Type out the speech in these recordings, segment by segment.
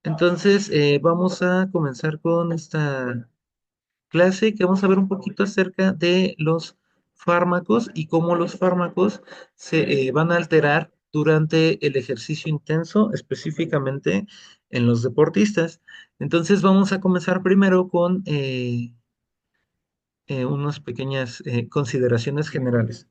Entonces, vamos a comenzar con esta clase que vamos a ver un poquito acerca de los fármacos y cómo los fármacos se van a alterar durante el ejercicio intenso, específicamente en los deportistas. Entonces, vamos a comenzar primero con unas pequeñas consideraciones generales.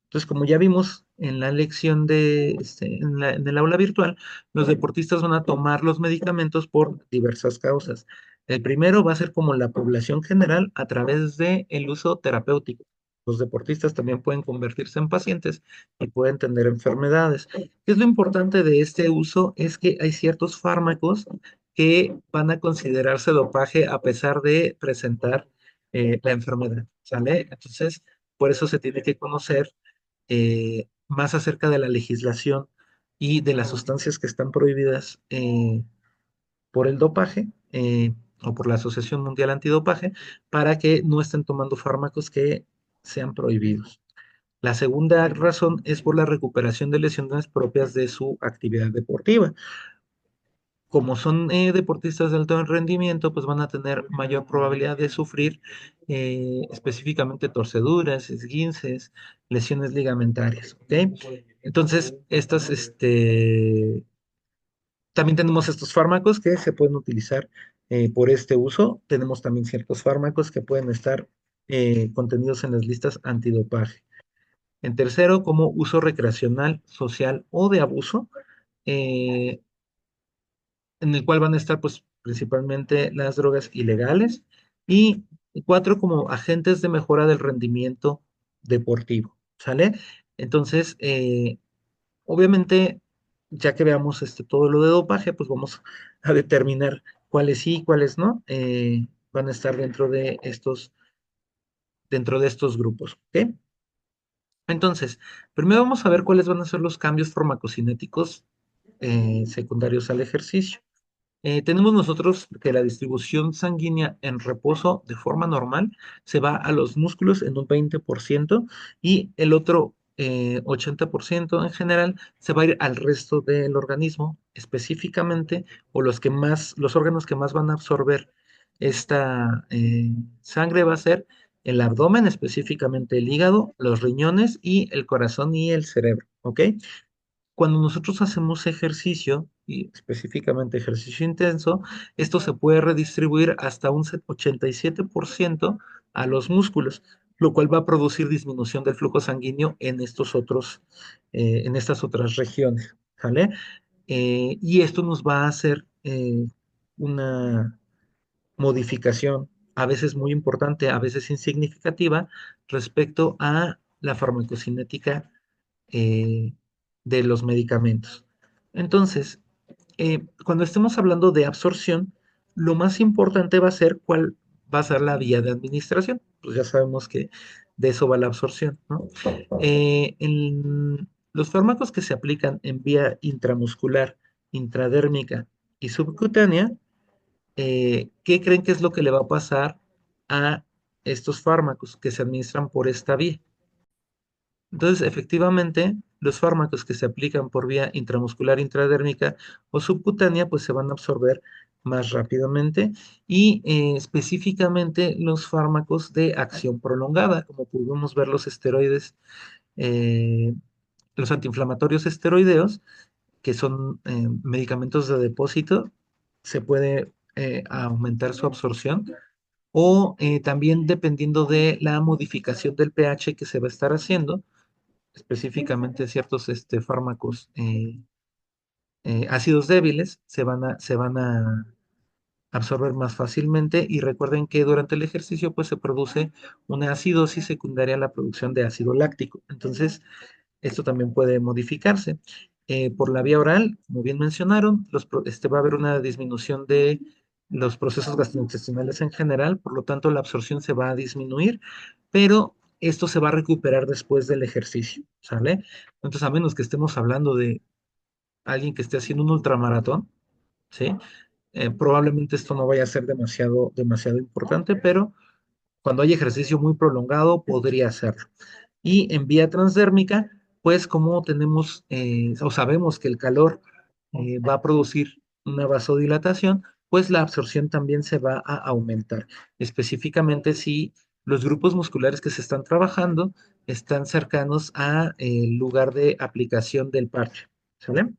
Entonces, como ya vimos en la lección en el aula virtual, los deportistas van a tomar los medicamentos por diversas causas. El primero va a ser como la población general a través de el uso terapéutico. Los deportistas también pueden convertirse en pacientes y pueden tener enfermedades. ¿Qué es lo importante de este uso? Es que hay ciertos fármacos que van a considerarse dopaje a pesar de presentar la enfermedad, ¿sale? Entonces, por eso se tiene que conocer más acerca de la legislación y de las sustancias que están prohibidas por el dopaje o por la Asociación Mundial Antidopaje para que no estén tomando fármacos que sean prohibidos. La segunda razón es por la recuperación de lesiones propias de su actividad deportiva. Como son deportistas de alto rendimiento, pues van a tener mayor probabilidad de sufrir específicamente torceduras, esguinces, lesiones ligamentarias, ¿ok? Entonces, también tenemos estos fármacos que se pueden utilizar por este uso. Tenemos también ciertos fármacos que pueden estar contenidos en las listas antidopaje. En tercero, como uso recreacional, social o de abuso. eh, en el cual van a estar pues principalmente las drogas ilegales y cuatro como agentes de mejora del rendimiento deportivo, ¿sale? Entonces, obviamente, ya que veamos todo lo de dopaje, pues vamos a determinar cuáles sí y cuáles no van a estar dentro de estos grupos, ¿ok? Entonces, primero vamos a ver cuáles van a ser los cambios farmacocinéticos secundarios al ejercicio. Tenemos nosotros que la distribución sanguínea en reposo de forma normal se va a los músculos en un 20% y el otro 80% en general se va a ir al resto del organismo, específicamente, o los órganos que más van a absorber esta sangre va a ser el abdomen, específicamente el hígado, los riñones y el corazón y el cerebro, ¿ok? Cuando nosotros hacemos ejercicio, y específicamente ejercicio intenso, esto se puede redistribuir hasta un 87% a los músculos, lo cual va a producir disminución del flujo sanguíneo en estas otras regiones, ¿sale? Y esto nos va a hacer una modificación, a veces muy importante, a veces insignificativa, respecto a la farmacocinética eh, de los medicamentos. Entonces, cuando estemos hablando de absorción, lo más importante va a ser cuál va a ser la vía de administración. Pues ya sabemos que de eso va la absorción, ¿no? En los fármacos que se aplican en vía intramuscular, intradérmica y subcutánea, ¿qué creen que es lo que le va a pasar a estos fármacos que se administran por esta vía? Entonces, efectivamente, los fármacos que se aplican por vía intramuscular, intradérmica o subcutánea, pues se van a absorber más rápidamente y específicamente los fármacos de acción prolongada, como pudimos ver los esteroides, eh, los antiinflamatorios esteroideos, que son medicamentos de depósito, se puede aumentar su absorción o también dependiendo de la modificación del pH que se va a estar haciendo específicamente ciertos fármacos ácidos débiles se van a absorber más fácilmente y recuerden que durante el ejercicio pues se produce una acidosis secundaria a la producción de ácido láctico. Entonces, esto también puede modificarse. Por la vía oral, como bien mencionaron, va a haber una disminución de los procesos gastrointestinales en general, por lo tanto la absorción se va a disminuir, pero esto se va a recuperar después del ejercicio, ¿sale? Entonces, a menos que estemos hablando de alguien que esté haciendo un ultramaratón, ¿sí? Probablemente esto no vaya a ser demasiado importante, pero cuando hay ejercicio muy prolongado podría hacerlo. Y en vía transdérmica, pues como tenemos o sabemos que el calor va a producir una vasodilatación, pues la absorción también se va a aumentar, específicamente si los grupos musculares que se están trabajando están cercanos a el lugar de aplicación del parche, ¿sale?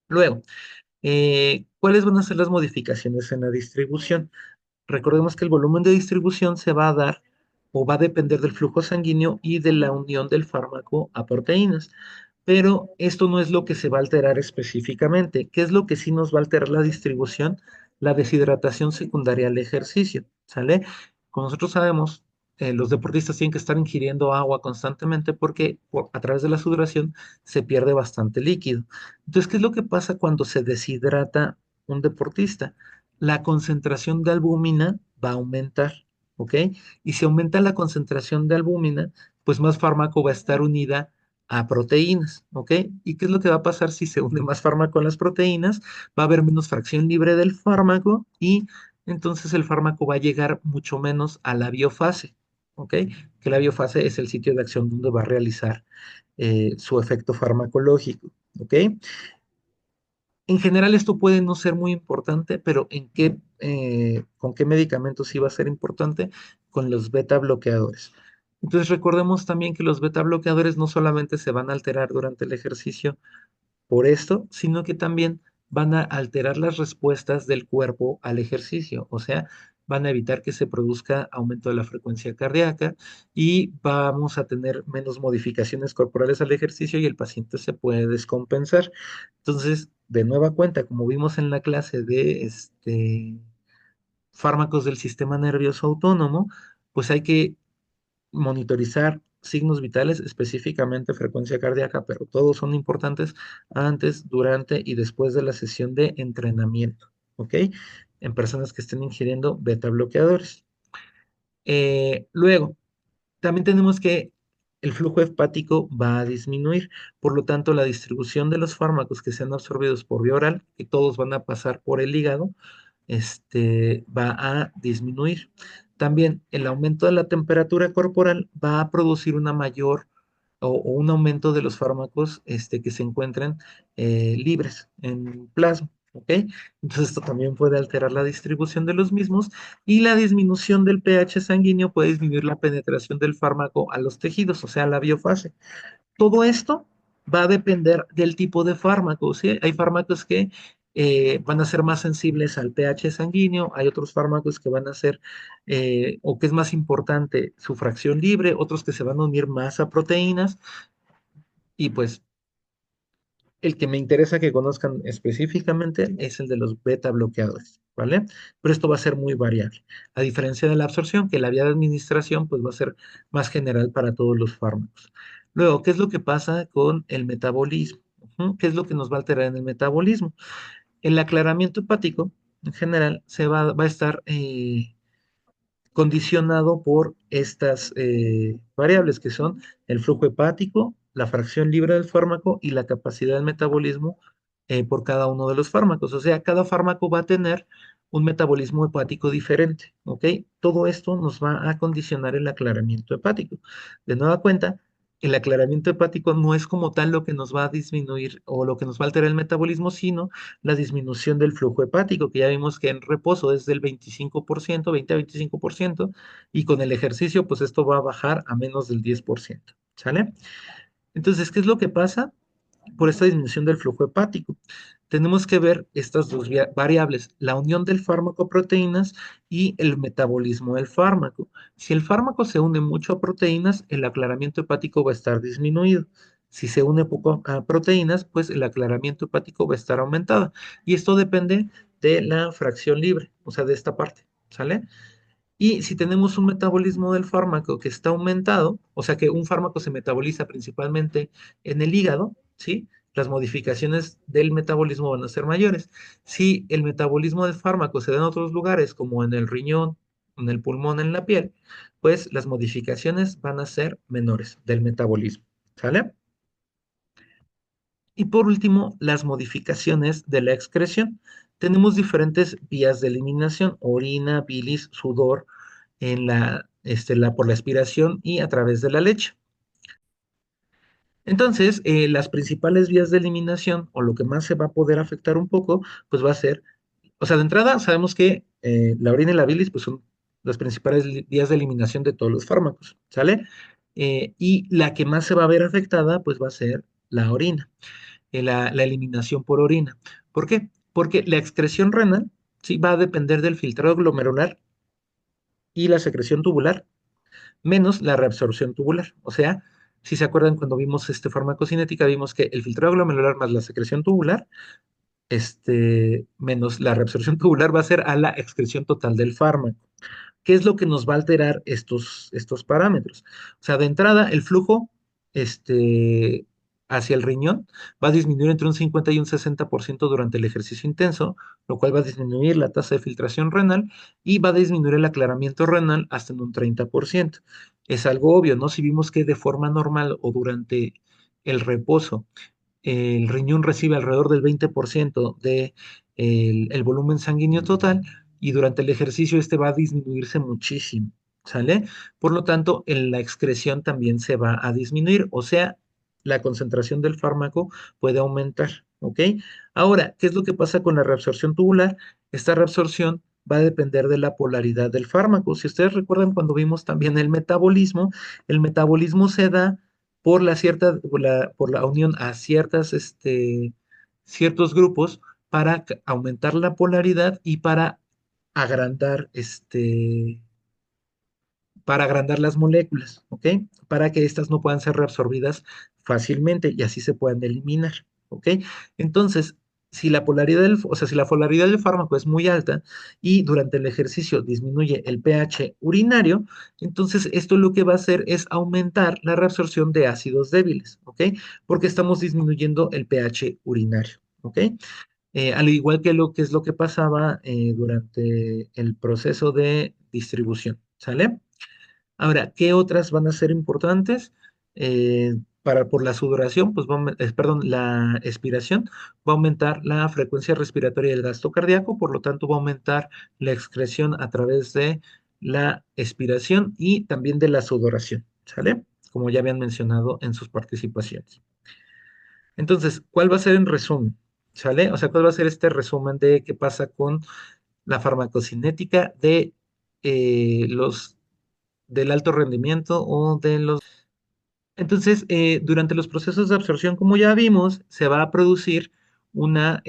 Luego, ¿cuáles van a ser las modificaciones en la distribución? Recordemos que el volumen de distribución se va a dar o va a depender del flujo sanguíneo y de la unión del fármaco a proteínas. Pero esto no es lo que se va a alterar específicamente. ¿Qué es lo que sí nos va a alterar la distribución? La deshidratación secundaria al ejercicio, ¿sale? Como nosotros sabemos, los deportistas tienen que estar ingiriendo agua constantemente porque a través de la sudoración se pierde bastante líquido. Entonces, ¿qué es lo que pasa cuando se deshidrata un deportista? La concentración de albúmina va a aumentar, ¿ok? Y si aumenta la concentración de albúmina, pues más fármaco va a estar unida a proteínas, ¿ok? ¿Y qué es lo que va a pasar si se une más fármaco a las proteínas? Va a haber menos fracción libre del fármaco y entonces el fármaco va a llegar mucho menos a la biofase, ¿ok? Que la biofase es el sitio de acción donde va a realizar su efecto farmacológico, ¿ok? En general esto puede no ser muy importante, pero con qué medicamentos sí va a ser importante? Con los beta bloqueadores. Entonces recordemos también que los beta bloqueadores no solamente se van a alterar durante el ejercicio por esto, sino que también van a alterar las respuestas del cuerpo al ejercicio, o sea, van a evitar que se produzca aumento de la frecuencia cardíaca y vamos a tener menos modificaciones corporales al ejercicio y el paciente se puede descompensar. Entonces, de nueva cuenta, como vimos en la clase de fármacos del sistema nervioso autónomo, pues hay que monitorizar signos vitales, específicamente frecuencia cardíaca, pero todos son importantes antes, durante y después de la sesión de entrenamiento, ¿ok? En personas que estén ingiriendo beta bloqueadores. Luego, también tenemos que el flujo hepático va a disminuir, por lo tanto, la distribución de los fármacos que sean absorbidos por vía oral, que todos van a pasar por el hígado, va a disminuir. También el aumento de la temperatura corporal va a producir una mayor o un aumento de los fármacos que se encuentren libres en plasma. ¿Ok? Entonces esto también puede alterar la distribución de los mismos y la disminución del pH sanguíneo puede disminuir la penetración del fármaco a los tejidos, o sea, la biofase. Todo esto va a depender del tipo de fármaco, ¿sí? Hay fármacos que van a ser más sensibles al pH sanguíneo, hay otros fármacos que van a ser, o que es más importante, su fracción libre, otros que se van a unir más a proteínas, y pues el que me interesa que conozcan específicamente es el de los beta bloqueadores, ¿vale? Pero esto va a ser muy variable. A diferencia de la absorción, que la vía de administración pues va a ser más general para todos los fármacos. Luego, ¿qué es lo que pasa con el metabolismo? ¿Qué es lo que nos va a alterar en el metabolismo? El aclaramiento hepático, en general, va a estar condicionado por estas variables que son el flujo hepático, la fracción libre del fármaco y la capacidad del metabolismo por cada uno de los fármacos. O sea, cada fármaco va a tener un metabolismo hepático diferente, ¿ok? Todo esto nos va a condicionar el aclaramiento hepático. De nueva cuenta, el aclaramiento hepático no es como tal lo que nos va a disminuir o lo que nos va a alterar el metabolismo, sino la disminución del flujo hepático, que ya vimos que en reposo es del 25%, 20 a 25%, y con el ejercicio, pues esto va a bajar a menos del 10%, ¿sale? Entonces, ¿qué es lo que pasa por esta disminución del flujo hepático? Tenemos que ver estas dos variables, la unión del fármaco a proteínas y el metabolismo del fármaco. Si el fármaco se une mucho a proteínas, el aclaramiento hepático va a estar disminuido. Si se une poco a proteínas, pues el aclaramiento hepático va a estar aumentado. Y esto depende de la fracción libre, o sea, de esta parte, ¿sale? Y si tenemos un metabolismo del fármaco que está aumentado, o sea que un fármaco se metaboliza principalmente en el hígado, ¿sí? Las modificaciones del metabolismo van a ser mayores. Si el metabolismo del fármaco se da en otros lugares, como en el riñón, en el pulmón, en la piel, pues las modificaciones van a ser menores del metabolismo, ¿sale? Y por último, las modificaciones de la excreción. Tenemos diferentes vías de eliminación, orina, bilis, sudor, por la aspiración y a través de la leche. Entonces, las principales vías de eliminación o lo que más se va a poder afectar un poco, pues va a ser, o sea, de entrada sabemos que la orina y la bilis pues son las principales vías de eliminación de todos los fármacos, ¿sale? Y la que más se va a ver afectada pues va a ser la orina, la eliminación por orina. ¿Por qué? Porque la excreción renal, sí, va a depender del filtrado glomerular y la secreción tubular menos la reabsorción tubular. O sea, si se acuerdan cuando vimos farmacocinética, vimos que el filtrado glomerular más la secreción tubular, menos la reabsorción tubular va a ser a la excreción total del fármaco. ¿Qué es lo que nos va a alterar estos parámetros? O sea, de entrada, el flujo este, hacia el riñón va a disminuir entre un 50 y un 60% durante el ejercicio intenso, lo cual va a disminuir la tasa de filtración renal y va a disminuir el aclaramiento renal hasta en un 30%. Es algo obvio, ¿no? Si vimos que de forma normal o durante el reposo el riñón recibe alrededor del 20% de el volumen sanguíneo total y durante el ejercicio este va a disminuirse muchísimo, ¿sale? Por lo tanto, la excreción también se va a disminuir, o sea, la concentración del fármaco puede aumentar, ¿ok? Ahora, ¿qué es lo que pasa con la reabsorción tubular? Esta reabsorción va a depender de la polaridad del fármaco. Si ustedes recuerdan cuando vimos también el metabolismo se da por la unión a ciertos grupos para aumentar la polaridad y agrandar, para agrandar las moléculas, ¿ok? Para que éstas no puedan ser reabsorbidas fácilmente y así se puedan eliminar, ¿ok? Entonces, si la polaridad del fármaco es muy alta y durante el ejercicio disminuye el pH urinario, entonces esto lo que va a hacer es aumentar la reabsorción de ácidos débiles, ¿ok? Porque estamos disminuyendo el pH urinario, ¿ok? Al igual que lo que es lo que pasaba durante el proceso de distribución, ¿sale? Ahora, ¿qué otras van a ser importantes? Por la sudoración, pues perdón, la expiración va a aumentar la frecuencia respiratoria del gasto cardíaco, por lo tanto va a aumentar la excreción a través de la expiración y también de la sudoración, ¿sale? Como ya habían mencionado en sus participaciones. Entonces, ¿cuál va a ser en resumen? ¿Sale? O sea, ¿cuál va a ser este resumen de qué pasa con la farmacocinética de los del alto rendimiento o de los... Entonces, durante los procesos de absorción, como ya vimos, se va a producir una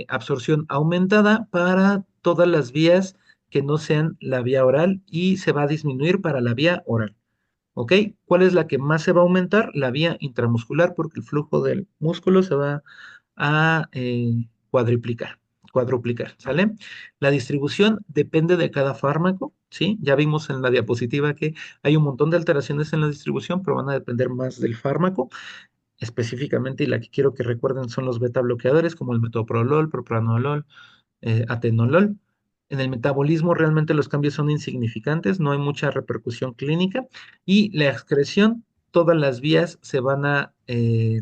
absorción aumentada para todas las vías que no sean la vía oral y se va a disminuir para la vía oral. ¿Ok? ¿Cuál es la que más se va a aumentar? La vía intramuscular, porque el flujo del músculo se va a cuadruplicar, ¿sale? La distribución depende de cada fármaco, ¿sí? Ya vimos en la diapositiva que hay un montón de alteraciones en la distribución, pero van a depender más del fármaco específicamente, y la que quiero que recuerden son los beta bloqueadores como el metoprolol, propranolol, atenolol. En el metabolismo realmente los cambios son insignificantes, no hay mucha repercusión clínica y la excreción, todas las vías se van a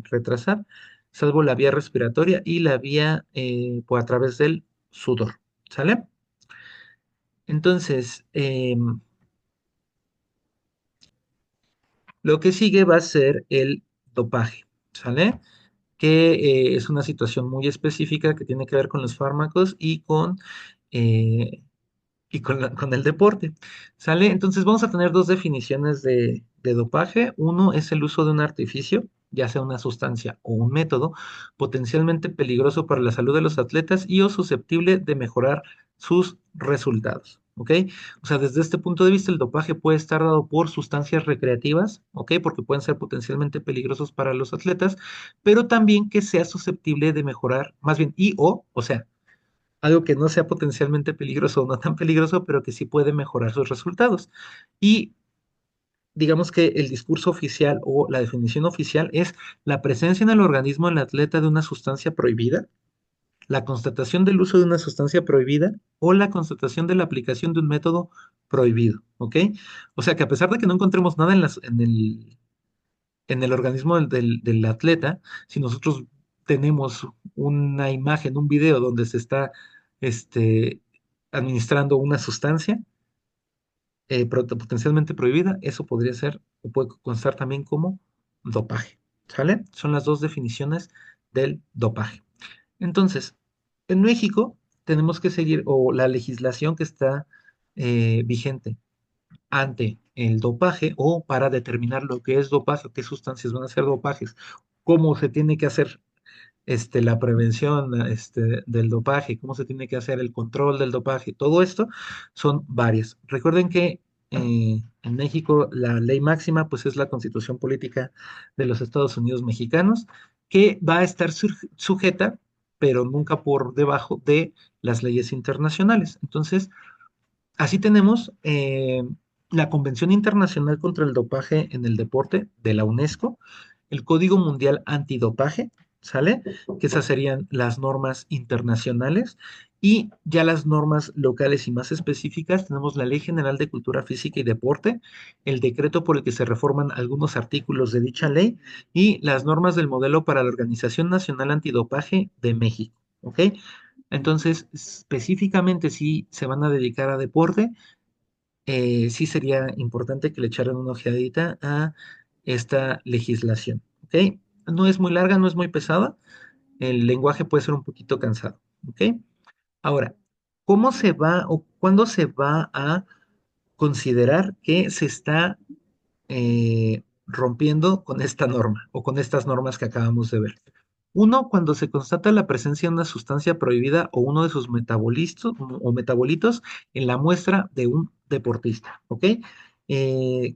retrasar, salvo la vía respiratoria y la vía a través del sudor. ¿Sale? Entonces, lo que sigue va a ser el dopaje. ¿Sale? Que es una situación muy específica que tiene que ver con los fármacos eh, con el deporte. ¿Sale? Entonces vamos a tener dos definiciones de dopaje. Uno es el uso de un artificio, ya sea una sustancia o un método, potencialmente peligroso para la salud de los atletas y o susceptible de mejorar sus resultados. ¿Ok? O sea, desde este punto de vista, el dopaje puede estar dado por sustancias recreativas, ¿ok? Porque pueden ser potencialmente peligrosos para los atletas, pero también que sea susceptible de mejorar, más bien, o sea, algo que no sea potencialmente peligroso o no tan peligroso, pero que sí puede mejorar sus resultados. Y digamos que el discurso oficial o la definición oficial es la presencia en el organismo del atleta de una sustancia prohibida, la constatación del uso de una sustancia prohibida o la constatación de la aplicación de un método prohibido, ¿ok? O sea que a pesar de que no encontremos nada en el organismo del atleta, si nosotros tenemos una imagen, un video donde se está este, administrando una sustancia potencialmente prohibida, eso podría ser o puede constar también como dopaje. ¿Sale? Son las dos definiciones del dopaje. Entonces, en México tenemos que seguir, o la legislación que está vigente ante el dopaje o para determinar lo que es dopaje, qué sustancias van a ser dopajes, cómo se tiene que hacer la prevención del dopaje, cómo se tiene que hacer el control del dopaje, todo esto son varias. Recuerden que en México la ley máxima pues es la Constitución Política de los Estados Unidos Mexicanos, que va a estar sujeta, pero nunca por debajo de las leyes internacionales. Entonces, así tenemos la Convención Internacional contra el Dopaje en el Deporte de la UNESCO, el Código Mundial Antidopaje, ¿sale? Que esas serían las normas internacionales y ya las normas locales y más específicas, tenemos la Ley General de Cultura Física y Deporte, el decreto por el que se reforman algunos artículos de dicha ley y las normas del modelo para la Organización Nacional Antidopaje de México, ¿ok? Entonces, específicamente si se van a dedicar a deporte, sí sería importante que le echaran una ojeadita a esta legislación, ¿ok? No es muy larga, no es muy pesada, el lenguaje puede ser un poquito cansado, ¿ok? Ahora, ¿cómo se va o cuándo se va a considerar que se está rompiendo con esta norma o con estas normas que acabamos de ver? Uno, cuando se constata la presencia de una sustancia prohibida o uno de sus metabolitos o metabolitos en la muestra de un deportista, ¿ok?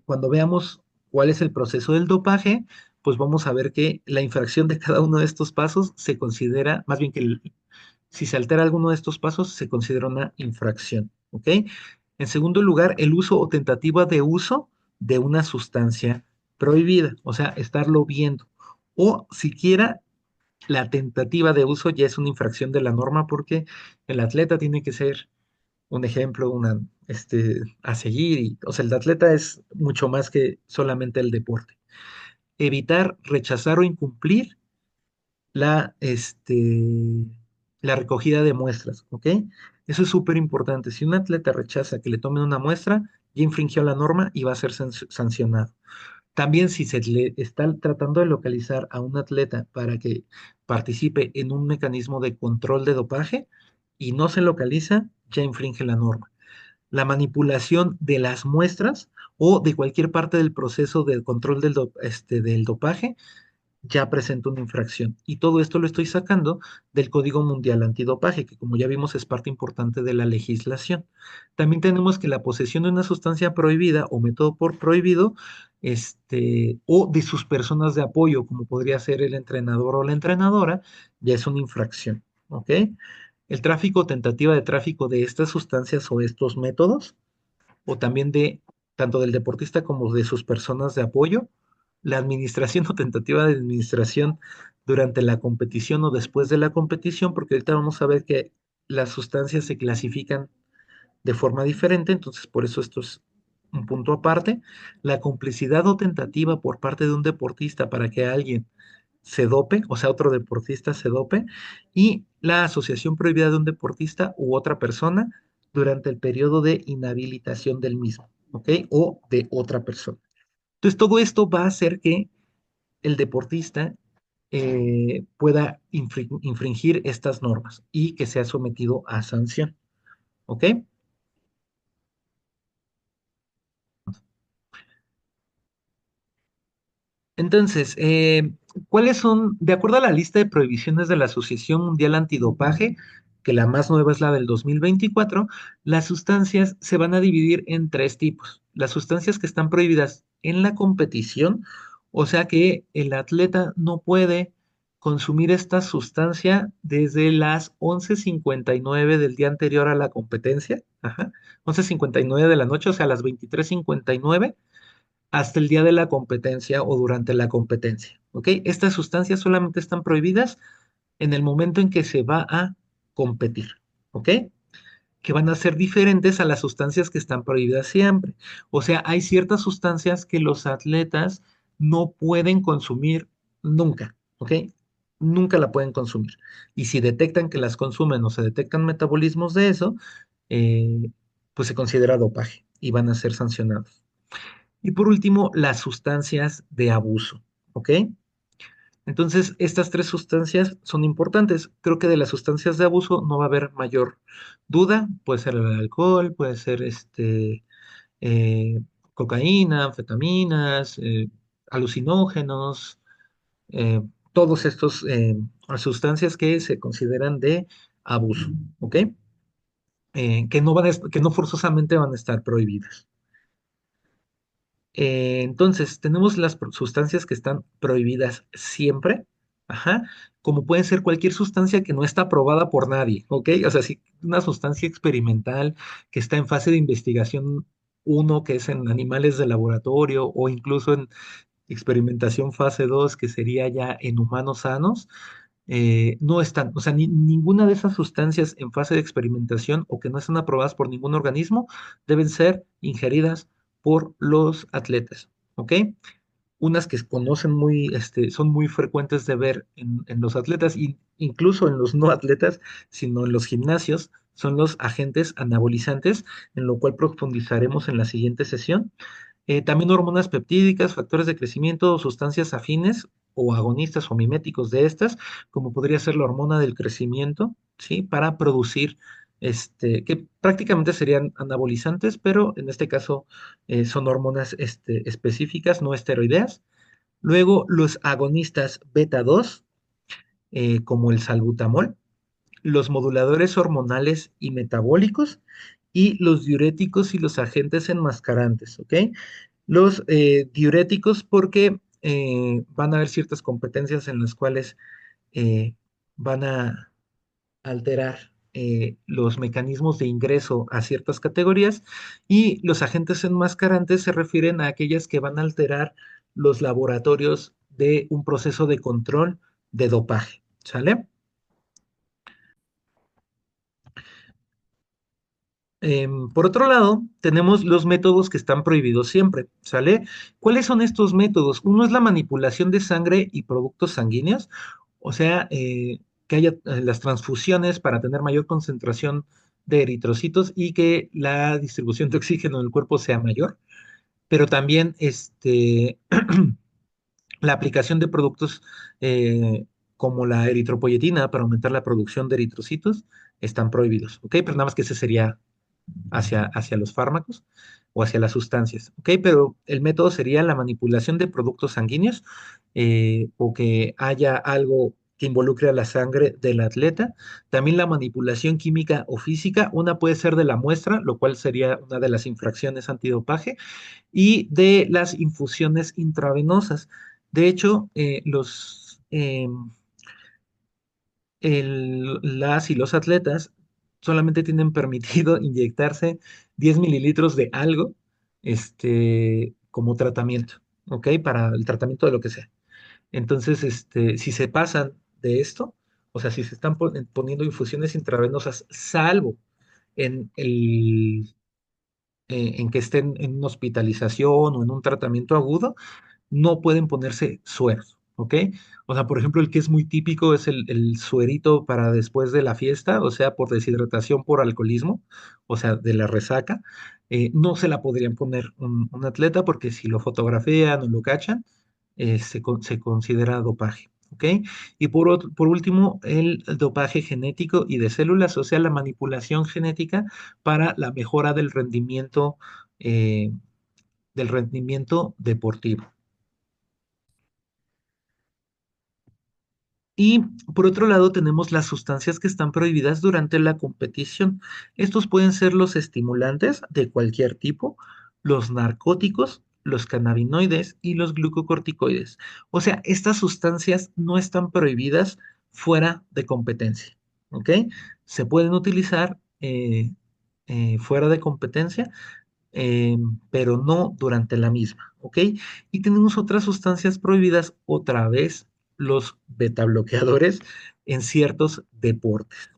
Cuando veamos cuál es el proceso del dopaje, pues vamos a ver que la infracción de cada uno de estos pasos se considera, más bien que si se altera alguno de estos pasos, se considera una infracción, ¿ok? En segundo lugar, el uso o tentativa de uso de una sustancia prohibida, o sea, estarlo viendo, o siquiera la tentativa de uso ya es una infracción de la norma porque el atleta tiene que ser un ejemplo, a seguir, o sea, el atleta es mucho más que solamente el deporte. Evitar, rechazar o incumplir la, la recogida de muestras, ¿ok? Eso es súper importante. Si un atleta rechaza que le tomen una muestra, ya infringió la norma y va a ser sancionado. También si se le está tratando de localizar a un atleta para que participe en un mecanismo de control de dopaje y no se localiza, ya infringe la norma. La manipulación de las muestras o de cualquier parte del proceso de control del dopaje ya presenta una infracción. Y todo esto lo estoy sacando del Código Mundial Antidopaje, que como ya vimos es parte importante de la legislación. También tenemos que la posesión de una sustancia prohibida o método por prohibido, o de sus personas de apoyo, como podría ser el entrenador o la entrenadora, ya es una infracción, ¿ok? El tráfico, tentativa de tráfico de estas sustancias o estos métodos o también de tanto del deportista como de sus personas de apoyo, la administración o tentativa de administración durante la competición o después de la competición, porque ahorita vamos a ver que las sustancias se clasifican de forma diferente, entonces por eso esto es un punto aparte. La complicidad o tentativa por parte de un deportista para que alguien se dope, o sea, otro deportista se dope, y la asociación prohibida de un deportista u otra persona durante el periodo de inhabilitación del mismo, ¿ok? O de otra persona. Entonces, todo esto va a hacer que el deportista pueda infringir estas normas y que sea sometido a sanción, ¿ok? Entonces, ¿cuáles son, de acuerdo a la lista de prohibiciones de la Asociación Mundial Antidopaje, que la más nueva es la del 2024, las sustancias se van a dividir en tres tipos? Las sustancias que están prohibidas en la competición, o sea que el atleta no puede consumir esta sustancia desde las 11:59 del día anterior a la competencia, ajá, 11:59 de la noche, o sea, las 23:59 hasta el día de la competencia o durante la competencia. ¿Ok? Estas sustancias solamente están prohibidas en el momento en que se va a competir. ¿Ok? Que van a ser diferentes a las sustancias que están prohibidas siempre. O sea, hay ciertas sustancias que los atletas no pueden consumir nunca. ¿Ok? Nunca la pueden consumir. Y si detectan que las consumen o se detectan metabolismos de eso, eh, pues se considera dopaje y van a ser sancionados. Y por último, las sustancias de abuso, ¿ok? Entonces, estas tres sustancias son importantes. Creo que de las sustancias de abuso no va a haber mayor duda. Puede ser el alcohol, puede ser eh, cocaína, anfetaminas, alucinógenos, eh, todos estos sustancias que se consideran de abuso, ¿ok? Que no que no forzosamente van a estar prohibidas. Entonces, tenemos las sustancias que están prohibidas siempre, ajá, como puede ser cualquier sustancia que no está aprobada por nadie, ¿ok? O sea, si una sustancia experimental que está en fase de investigación uno, que es en animales de laboratorio, o incluso en experimentación fase 2 que sería ya en humanos sanos, no están, o sea, ninguna de esas sustancias en fase de experimentación o que no están aprobadas por ningún organismo deben ser ingeridas por los atletas, ¿ok? Unas que conocen son muy frecuentes de ver en los atletas, incluso en los no atletas, sino en los gimnasios, son los agentes anabolizantes, en lo cual profundizaremos en la siguiente sesión. También hormonas peptídicas, factores de crecimiento, sustancias afines o agonistas o miméticos de estas, como podría ser la hormona del crecimiento, ¿sí? Para producir, que prácticamente serían anabolizantes, pero en este caso son hormonas específicas, no esteroideas. Luego, los agonistas beta 2 como el salbutamol, los moduladores hormonales y metabólicos, y los diuréticos y los agentes enmascarantes, ¿ok? Los diuréticos porque van a haber ciertas competencias en las cuales van a alterar los mecanismos de ingreso a ciertas categorías, y los agentes enmascarantes se refieren a aquellas que van a alterar los laboratorios de un proceso de control de dopaje, ¿sale? Por otro lado, tenemos los métodos que están prohibidos siempre, ¿sale? ¿Cuáles son estos métodos? Uno es la manipulación de sangre y productos sanguíneos, o sea, que haya las transfusiones para tener mayor concentración de eritrocitos y que la distribución de oxígeno en el cuerpo sea mayor, pero también la aplicación de productos como la eritropoyetina para aumentar la producción de eritrocitos están prohibidos, ¿ok? Pero nada más que ese sería hacia los fármacos o hacia las sustancias, ¿ok? Pero el método sería la manipulación de productos sanguíneos o que haya algo que involucre a la sangre del atleta. También la manipulación química o física, una puede ser de la muestra, lo cual sería una de las infracciones antidopaje, y de las infusiones intravenosas. De hecho, las y los atletas solamente tienen permitido inyectarse 10 mililitros de algo, como tratamiento, ¿ok? Para el tratamiento de lo que sea. Entonces, si se pasan de esto, o sea, si se están poniendo infusiones intravenosas, salvo en que estén en una hospitalización o en un tratamiento agudo, no pueden ponerse sueros, ¿ok? O sea, por ejemplo, el que es muy típico es el suerito para después de la fiesta, o sea, por deshidratación por alcoholismo, o sea, de la resaca. No se la podrían poner un atleta porque si lo fotografían o lo cachan, se considera dopaje. ¿Ok? Y por último, el dopaje genético y de células, o sea, la manipulación genética para la mejora del rendimiento deportivo. Y por otro lado, tenemos las sustancias que están prohibidas durante la competición. Estos pueden ser los estimulantes de cualquier tipo, los narcóticos, los cannabinoides y los glucocorticoides. O sea, estas sustancias no están prohibidas fuera de competencia. ¿Ok? Se pueden utilizar fuera de competencia, eh, pero no durante la misma, ¿ok? Y tenemos otras sustancias prohibidas, otra vez los betabloqueadores en ciertos deportes.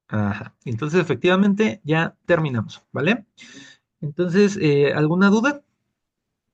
Ajá. Entonces, efectivamente, ya terminamos, ¿vale? Entonces, ¿alguna duda?